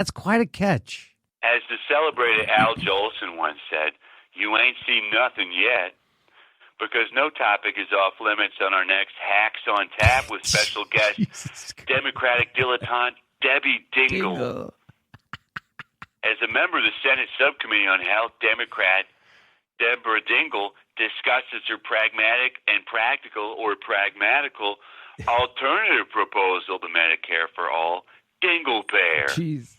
That's quite a catch. As the celebrated Al Jolson once said, you ain't seen nothing yet, because no topic is off limits on our next Hacks on Tap with special guest Democratic dilettante Debbie Dingell. As a member of the Senate Subcommittee on Health, Democrat Deborah Dingell discusses her pragmatic and practical or pragmatical alternative proposal to Medicare for All, Dingle Bear. Jeez.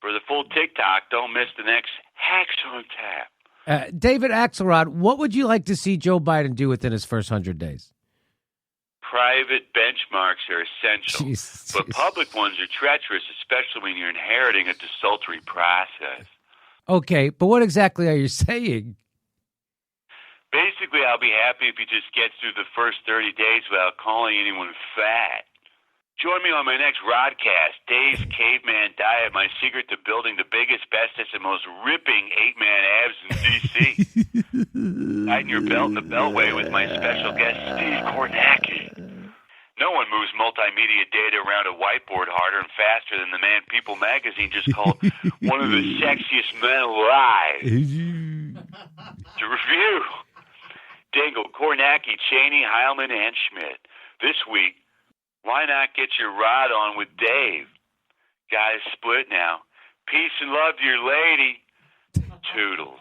For the full TikTok, don't miss the next Hacks on Tap. David Axelrod, what would you like to see Joe Biden do within his first 100 days? Private benchmarks are essential, but public ones are treacherous, especially when you're inheriting a desultory process. Okay, but what exactly are you saying? Basically, I'll be happy if he just gets through the first 30 days without calling anyone fat. Join me on my next Rodcast, Dave's Caveman Diet, my secret to building the biggest, bestest, and most ripping 8-man abs in D.C. Tighten your belt in the Beltway with my special guest, Steve Kornacki. No one moves multimedia data around a whiteboard harder and faster than the man People magazine just called one of the sexiest men alive. To review, Dingell, Kornacki, Cheney, Heilman, and Schmidt. This week, why not get your rod on with Dave? Guys split now. Peace and love to your lady. Toodles.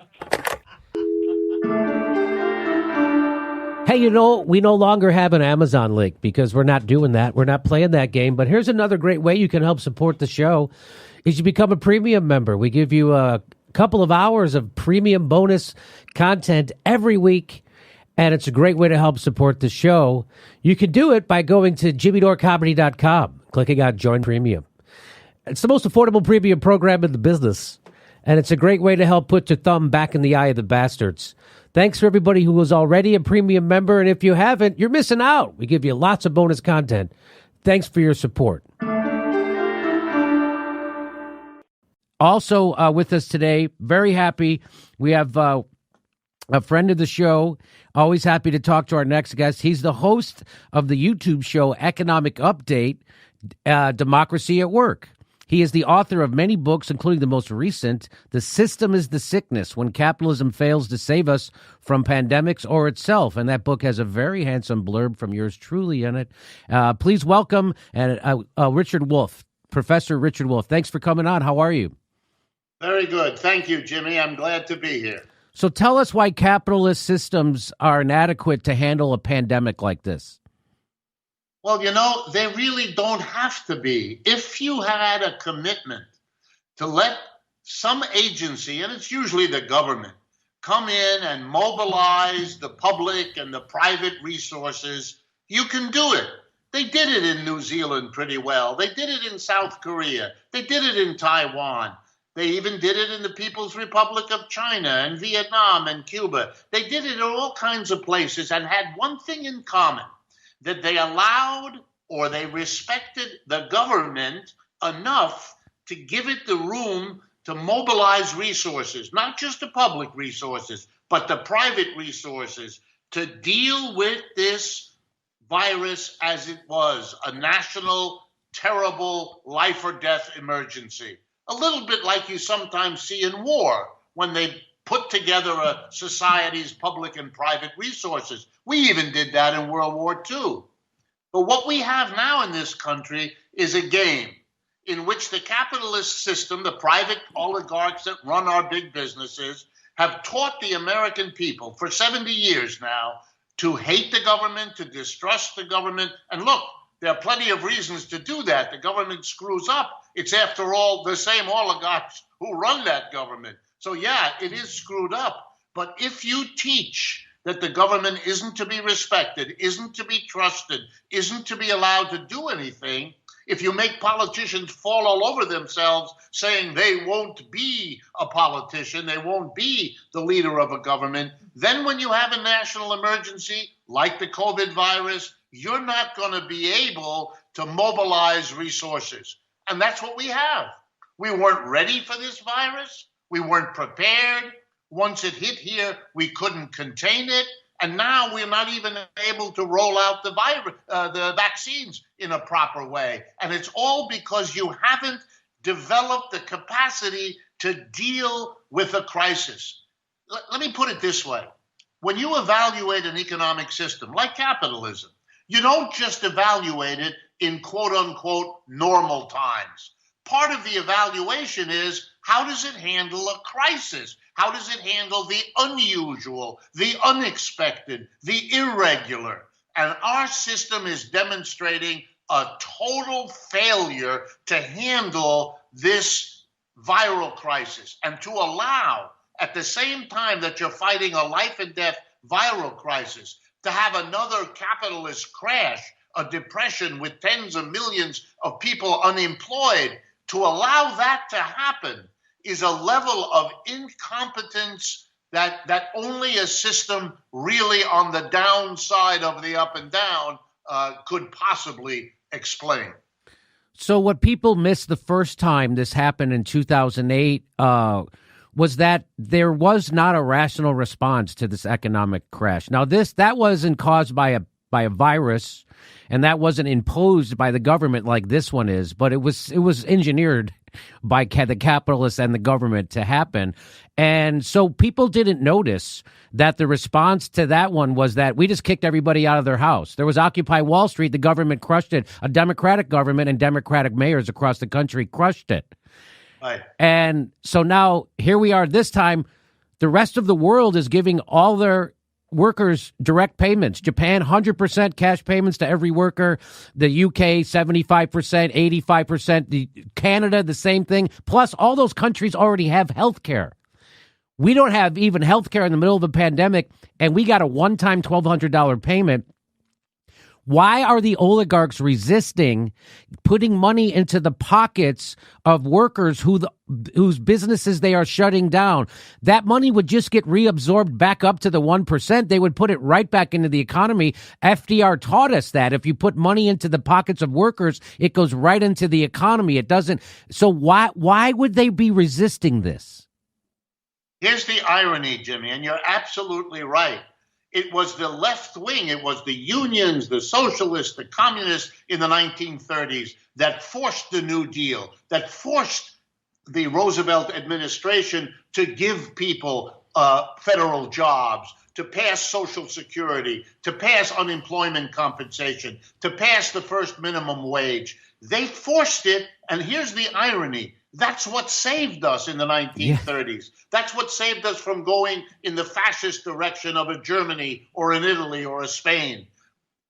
Hey, we no longer have an Amazon link because we're not doing that. We're not playing that game. But here's another great way you can help support the show is you become a premium member. We give you a couple of hours of premium bonus content every week, and it's a great way to help support the show. You can do it by going to jimmydorecomedy.com, clicking on Join Premium. It's the most affordable premium program in the business, and it's a great way to help put your thumb back in the eye of the bastards. Thanks for everybody who was already a premium member, and if you haven't, you're missing out. We give you lots of bonus content. Thanks for your support. Also with us today, very happy, we have a friend of the show. Always happy to talk to our next guest. He's the host of the YouTube show Economic Update, Democracy at Work. He is the author of many books, including the most recent, The System is the Sickness, When Capitalism Fails to Save Us from Pandemics or Itself. And that book has a very handsome blurb from yours truly in it. Please welcome Richard Wolff, Professor Richard Wolff. Thanks for coming on. How are you? Very good. Thank you, Jimmy. I'm glad to be here. So tell us why capitalist systems are inadequate to handle a pandemic like this. Well, they really don't have to be. If you had a commitment to let some agency, and it's usually the government, come in and mobilize the public and the private resources, you can do it. They did it in New Zealand pretty well. They did it in South Korea. They did it in Taiwan. They even did it in the People's Republic of China and Vietnam and Cuba. They did it in all kinds of places and had one thing in common, that they allowed or they respected the government enough to give it the room to mobilize resources, not just the public resources, but the private resources to deal with this virus as it was, a national, terrible life or death emergency. A little bit like you sometimes see in war when they put together a society's public and private resources. We even did that in World War II. But what we have now in this country is a game in which the capitalist system, the private oligarchs that run our big businesses, have taught the American people for 70 years now to hate the government, to distrust the government. And look, there are plenty of reasons to do that. The government screws up. It's, after all, the same oligarchs who run that government. So, yeah, it is screwed up. But if you teach that the government isn't to be respected, isn't to be trusted, isn't to be allowed to do anything, if you make politicians fall all over themselves saying they won't be a politician, they won't be the leader of a government, then when you have a national emergency like the COVID virus, you're not going to be able to mobilize resources. And that's what we have. We weren't ready for this virus. We weren't prepared. Once it hit here, we couldn't contain it. And now we're not even able to roll out the vaccines in a proper way. And it's all because you haven't develop the capacity to deal with a crisis. Let me put it this way. When you evaluate an economic system like capitalism, you don't just evaluate it in quote unquote normal times. Part of the evaluation is, how does it handle a crisis? How does it handle the unusual, the unexpected, the irregular? And our system is demonstrating a total failure to handle this viral crisis, and to allow, at the same time that you're fighting a life and death viral crisis, to have another capitalist crash, a depression with tens of millions of people unemployed. To allow that to happen is a level of incompetence that only a system really on the downside of the up and down could possibly explain. So what people missed the first time this happened in 2008 was that there was not a rational response to this economic crash. Now, that wasn't caused by a virus, and that wasn't imposed by the government like this one is, but it was engineered by the capitalists and the government to happen. And so people didn't notice that the response to that one was that we just kicked everybody out of their house. There was Occupy Wall Street. The government crushed it. A Democratic government and Democratic mayors across the country crushed it. Right. And so now here we are. This time, the rest of the world is giving all their workers direct payments. Japan, 100% cash payments to every worker. The UK, 75%, 85%. Canada, the same thing. Plus, all those countries already have health care. We don't have even health care in the middle of a pandemic, and we got a one-time $1,200 payment. Why are the oligarchs resisting putting money into the pockets of workers whose businesses they are shutting down? That money would just get reabsorbed back up to the 1%. They would put it right back into the economy. FDR taught us that if you put money into the pockets of workers, it goes right into the economy. It doesn't. So why would they be resisting this? Here's the irony, Jimmy, and you're absolutely right. It was the left wing, it was the unions, the socialists, the communists in the 1930s that forced the New Deal, that forced the Roosevelt administration to give people federal jobs, to pass Social Security, to pass unemployment compensation, to pass the first minimum wage. They forced it, and here's the irony. That's what saved us in the 1930s. Yeah. That's what saved us from going in the fascist direction of a Germany or an Italy or a Spain.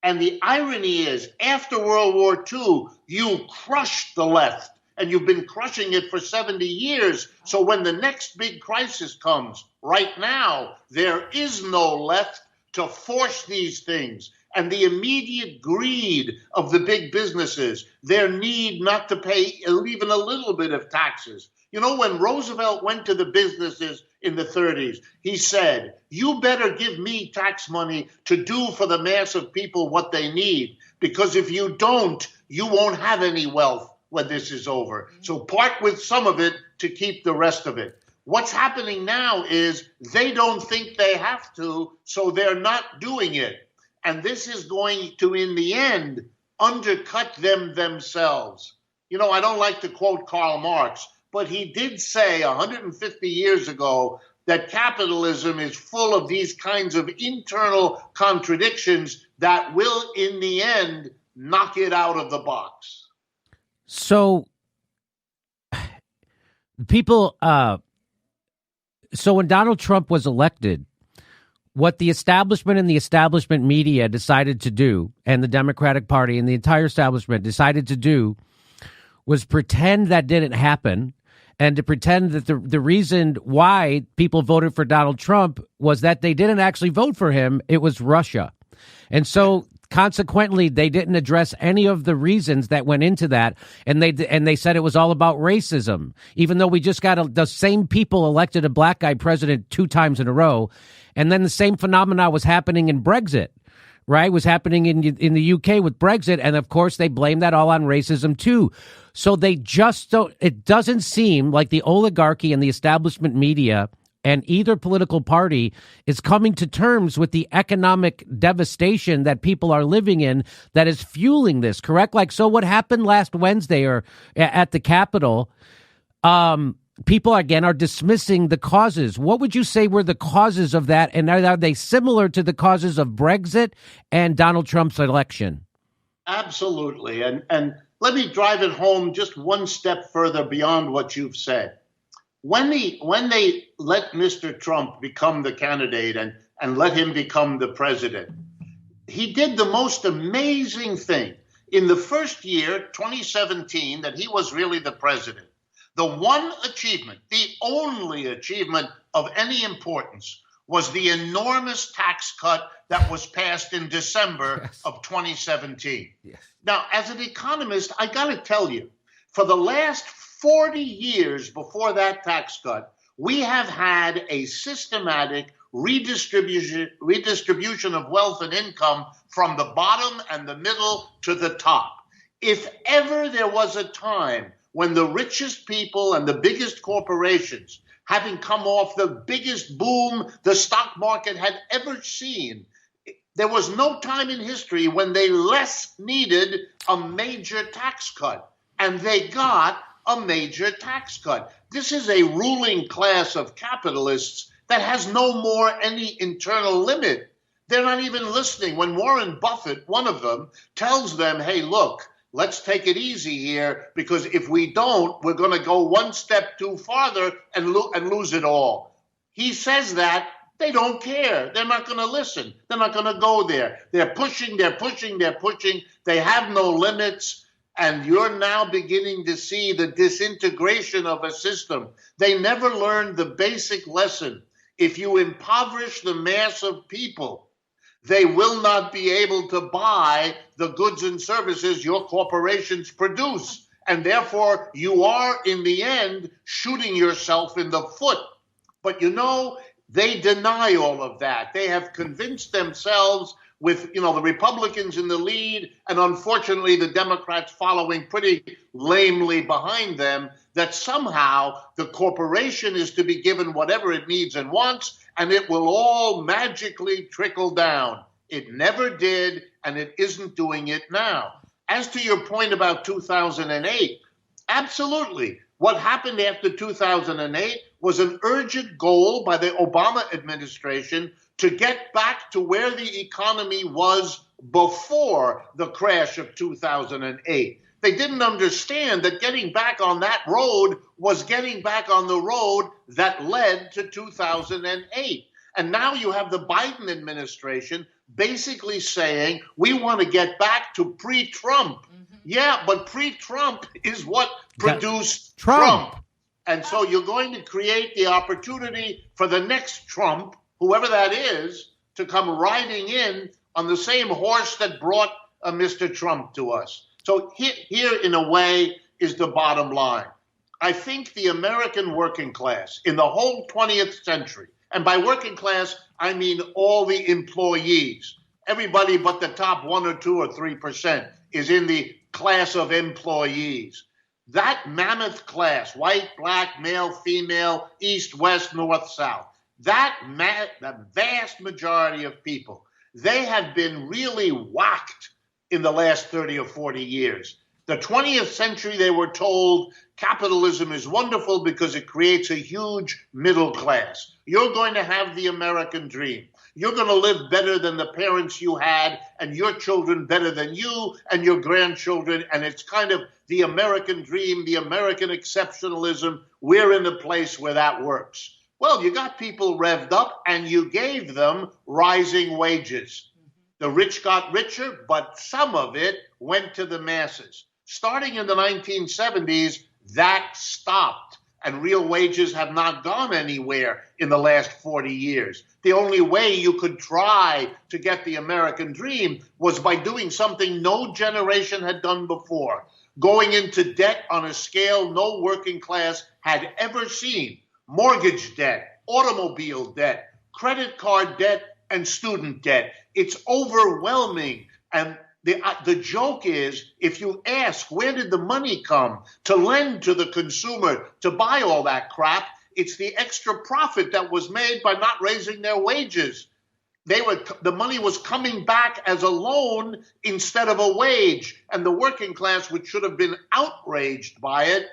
And the irony is, after World War II, you crushed the left, and you've been crushing it for 70 years. So when the next big crisis comes, right now, there is no left to force these things. And the immediate greed of the big businesses, their need not to pay even a little bit of taxes. You know, when Roosevelt went to the businesses in the 30s, he said, you better give me tax money to do for the mass of people what they need, because if you don't, you won't have any wealth when this is over. So part with some of it to keep the rest of it. What's happening now is they don't think they have to, so they're not doing it. And this is going to, in the end, undercut them themselves. You know, I don't like to quote Karl Marx, but he did say 150 years ago that capitalism is full of these kinds of internal contradictions that will, in the end, knock it out of the box. So, people, so when Donald Trump was elected, what the establishment and the establishment media decided to do, and the Democratic Party and the entire establishment decided to do, was pretend that didn't happen, and to pretend that the reason why people voted for Donald Trump was that they didn't actually vote for him. It was Russia. And so consequently, they didn't address any of the reasons that went into that, and they said it was all about racism, even though we just got the same people elected a black guy president 2 times in a row. And then the same phenomena was happening in Brexit, right? Was happening in the UK with Brexit. And of course, they blame that all on racism too. So they just don't, it doesn't seem like the oligarchy and the establishment media and either political party is coming to terms with the economic devastation that people are living in that is fueling this, correct? Like, so what happened last Wednesday or at the Capitol, people, again, are dismissing the causes. What would you say were the causes of that? And are they similar to the causes of Brexit and Donald Trump's election? Absolutely. And let me drive it home just one step further beyond what you've said. When they let Mr. Trump become the candidate and let him become the president, he did the most amazing thing. In the first year, 2017, that he was really the president, the one achievement, the only achievement of any importance, was the enormous tax cut that was passed in December of 2017. Yes. Now, as an economist, I got to tell you, for the last 40 years before that tax cut, we have had a systematic redistribution of wealth and income from the bottom and the middle to the top. If ever there was a time when the richest people and the biggest corporations, having come off the biggest boom the stock market had ever seen, there was no time in history when they less needed a major tax cut. And they got a major tax cut. This is a ruling class of capitalists that has no more any internal limit. They're not even listening. When Warren Buffett, one of them, tells them, hey, look, let's take it easy here, because if we don't, we're going to go one step too farther and lose it all. He says that. They don't care. They're not going to listen. They're not going to go there. They're pushing. They have no limits. And you're now beginning to see the disintegration of a system. They never learned the basic lesson. If you impoverish the mass of people, they will not be able to buy the goods and services your corporations produce. And therefore, you are, in the end, shooting yourself in the foot. But they deny all of that. They have convinced themselves, with the Republicans in the lead, and unfortunately the Democrats following pretty lamely behind them, that somehow the corporation is to be given whatever it needs and wants, and it will all magically trickle down. It never did, and it isn't doing it now. As to your point about 2008, absolutely. What happened after 2008 was an urgent goal by the Obama administration to get back to where the economy was before the crash of 2008. They didn't understand that getting back on that road was getting back on the road that led to 2008. And now you have the Biden administration basically saying, we want to get back to pre-Trump. Mm-hmm. Yeah, but pre-Trump is what produced Trump. And so you're going to create the opportunity for the next Trump, whoever that is, to come riding in on the same horse that brought Mr. Trump to us. So here, in a way, is the bottom line. I think the American working class in the whole 20th century, and by working class, I mean all the employees, everybody but the top 1 or 2 or 3% is in the class of employees. That mammoth class, white, black, male, female, east, west, north, south, the vast majority of people, they have been really whacked in the last 30 or 40 years. The 20th century, they were told capitalism is wonderful because it creates a huge middle class. You're going to have the American dream. You're going to live better than the parents you had, and your children better than you, and your grandchildren. And it's kind of the American dream, the American exceptionalism. We're in a place where that works. Well, you got people revved up, and you gave them rising wages. The rich got richer, but some of it went to the masses. Starting in the 1970s, that stopped, and real wages have not gone anywhere in the last 40 years. The only way you could try to get the American dream was by doing something no generation had done before, going into debt on a scale no working class had ever seen. Mortgage debt, automobile debt, credit card debt, and student debt. It's overwhelming. And the joke is, if you ask, where did the money come to lend to the consumer to buy all that crap? It's the extra profit that was made by not raising their wages. The money was coming back as a loan instead of a wage. And the working class, which should have been outraged by it,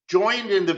joined in the